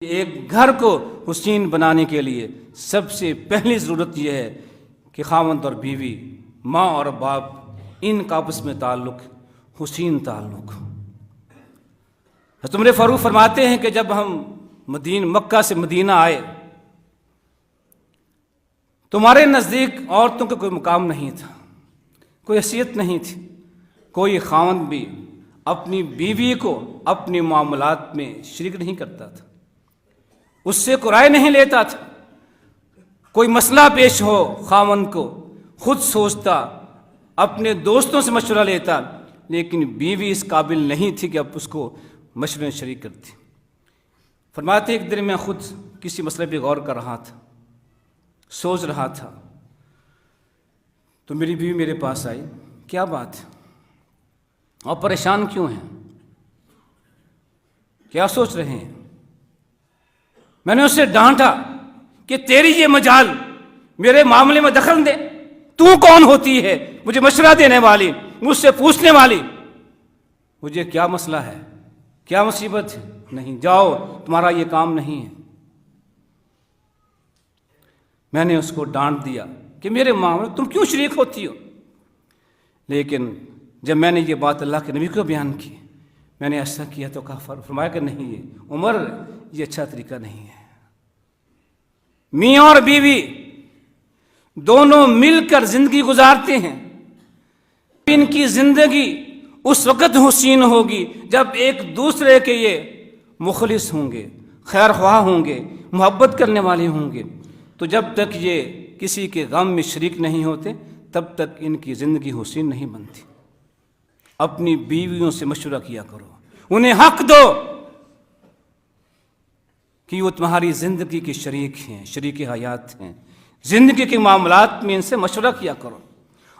ایک گھر کو حسین بنانے کے لیے سب سے پہلی ضرورت یہ ہے کہ خاوند اور بیوی، ماں اور باپ، ان کا آپس میں تعلق حسین تعلق ہو۔ حضرت عمر فاروق فرماتے ہیں کہ جب ہم مکہ سے مدینہ آئے، تمہارے نزدیک عورتوں کا کوئی مقام نہیں تھا، کوئی حیثیت نہیں تھی، کوئی خاوند بھی اپنی بیوی کو اپنے معاملات میں شریک نہیں کرتا تھا، اس سے کوئی رائے نہیں لیتا تھا۔ کوئی مسئلہ پیش ہو خاوند کو خود سوچتا، اپنے دوستوں سے مشورہ لیتا، لیکن بیوی اس قابل نہیں تھی کہ اب اس کو مشورے میں شریک کرتی۔ فرماتے ایک دن میں خود کسی مسئلے پہ غور کر رہا تھا، سوچ رہا تھا، تو میری بیوی میرے پاس آئی، کیا بات ہے، آپ پریشان کیوں ہیں، کیا سوچ رہے ہیں؟ میں نے اسے ڈانٹا کہ تیری یہ مجال میرے معاملے میں دخل دے، تو کون ہوتی ہے مجھے مشورہ دینے والی، مجھ سے پوچھنے والی؟ مجھے کیا مسئلہ ہے، کیا مصیبت ہے؟ نہیں، جاؤ، تمہارا یہ کام نہیں ہے۔ میں نے اس کو ڈانٹ دیا کہ میرے معاملے تم کیوں شریک ہوتی ہو؟ لیکن جب میں نے یہ بات اللہ کے نبی کو بیان کی، میں نے ایسا کیا تو کہا، فرمایا کہ نہیں، یہ عمر یہ اچھا طریقہ نہیں ہے۔ میاں اور بیوی دونوں مل کر زندگی گزارتے ہیں، ان کی زندگی اس وقت حسین ہوگی جب ایک دوسرے کے یہ مخلص ہوں گے، خیر خواہ ہوں گے، محبت کرنے والے ہوں گے۔ تو جب تک یہ کسی کے غم میں شریک نہیں ہوتے تب تک ان کی زندگی حسین نہیں بنتی۔ اپنی بیویوں سے مشورہ کیا کرو، انہیں حق دو کہ وہ تمہاری زندگی کے شریک ہیں، شریک حیات ہیں، زندگی کے معاملات میں ان سے مشورہ کیا کرو۔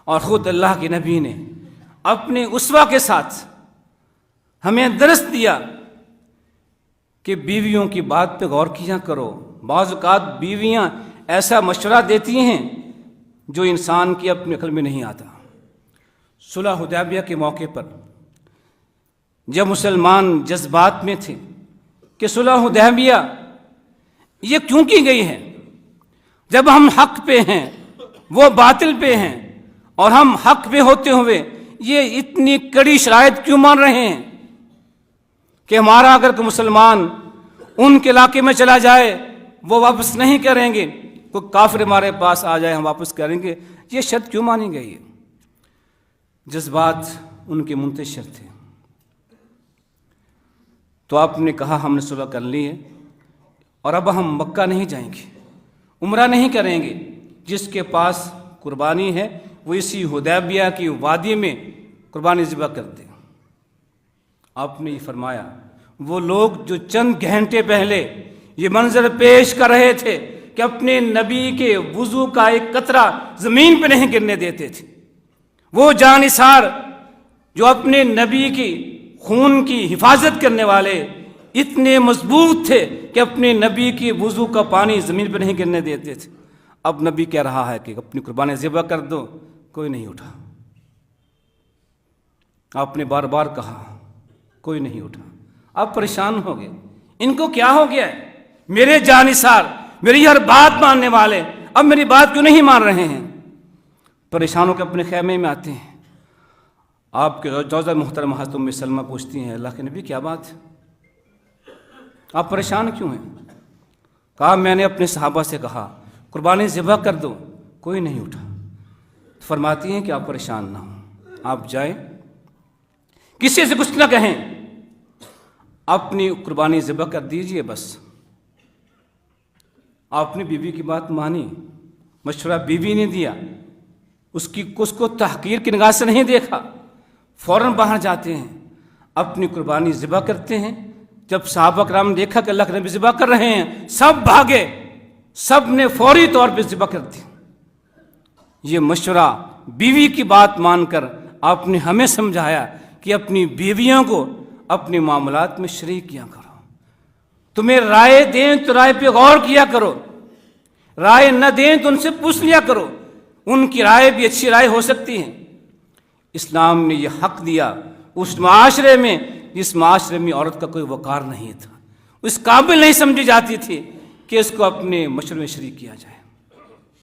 اور خود اللہ کے نبی نے اپنے اسوہ کے ساتھ ہمیں درس دیا کہ بیویوں کی بات پہ غور کیا کرو۔ بعض اوقات بیویاں ایسا مشورہ دیتی ہیں جو انسان کی اپنے عقل میں نہیں آتا۔ صلح حدیبیہ کے موقع پر جب مسلمان جذبات میں تھے کہ صلح حدیبیہ یہ کیوں کی گئی ہے، جب ہم حق پہ ہیں وہ باطل پہ ہیں، اور ہم حق پہ ہوتے ہوئے یہ اتنی کڑی شرائط کیوں مان رہے ہیں کہ ہمارا اگر کوئی مسلمان ان کے علاقے میں چلا جائے وہ واپس نہیں کریں گے، کوئی کافر ہمارے پاس آ جائے ہم واپس کریں گے، یہ شرط کیوں مانی گئی ہے؟ جذبات ان کے منتشر تھے۔ تو آپ نے کہا ہم نے صلح کر لی ہے اور اب ہم مکہ نہیں جائیں گے، عمرہ نہیں کریں گے، جس کے پاس قربانی ہے وہ اسی حدیبیہ کی وادی میں قربانی ذبح کر دے۔ آپ نے یہ فرمایا وہ لوگ جو چند گھنٹے پہلے یہ منظر پیش کر رہے تھے کہ اپنے نبی کے وضو کا ایک قطرہ زمین پہ نہیں گرنے دیتے تھے، وہ جانثار جو اپنے نبی کی خون کی حفاظت کرنے والے اتنے مضبوط تھے کہ اپنے نبی کی وضو کا پانی زمین پہ نہیں گرنے دیتے تھے، اب نبی کہہ رہا ہے کہ اپنی قربانی ذبح کر دو، کوئی نہیں اٹھا۔ آپ نے بار بار کہا، کوئی نہیں اٹھا۔ اب پریشان ہو گئے، ان کو کیا ہو گیا ہے؟ میرے جانثار، میری ہر بات ماننے والے اب میری بات کیوں نہیں مان رہے ہیں؟ پریشان ہو کے اپنے خیمے میں آتے ہیں۔ آپ کے زوجہ محترمہ حضرت ام سلمہ پوچھتی ہیں، اللہ کے نبی کیا بات ہے، آپ پریشان کیوں ہیں؟ کہا میں نے اپنے صحابہ سے کہا قربانی ذبح کر دو، کوئی نہیں اٹھا۔ فرماتی ہیں کہ آپ پریشان نہ ہوں، آپ جائیں، کسی سے کچھ نہ کہیں، اپنی قربانی ذبح کر دیجئے بس۔ آپ نے بیوی کی بات مانی، مشورہ بیوی نے دیا، اس کو تحقیر کی نگاہ سے نہیں دیکھا، فوراً باہر جاتے ہیں، اپنی قربانی ذبح کرتے ہیں۔ جب صحابہ کرام نے دیکھا کہ اللہ کے نبی ذبح کر رہے ہیں، سب بھاگے، سب نے فوری طور پہ ذبح کر دی۔ یہ مشورہ بیوی کی بات مان کر آپ نے ہمیں سمجھایا کہ اپنی بیویوں کو اپنے معاملات میں شریک کیا کرو۔ تمہیں رائے دیں تو رائے پہ غور کیا کرو، رائے نہ دیں تو ان سے پوچھ لیا کرو، ان کی رائے بھی اچھی رائے ہو سکتی ہے۔ اسلام نے یہ حق دیا اس معاشرے میں جس معاشرے میں عورت کا کوئی وقار نہیں تھا، اس قابل نہیں سمجھی جاتی تھی کہ اس کو اپنے مشورے میں شریک کیا جائے۔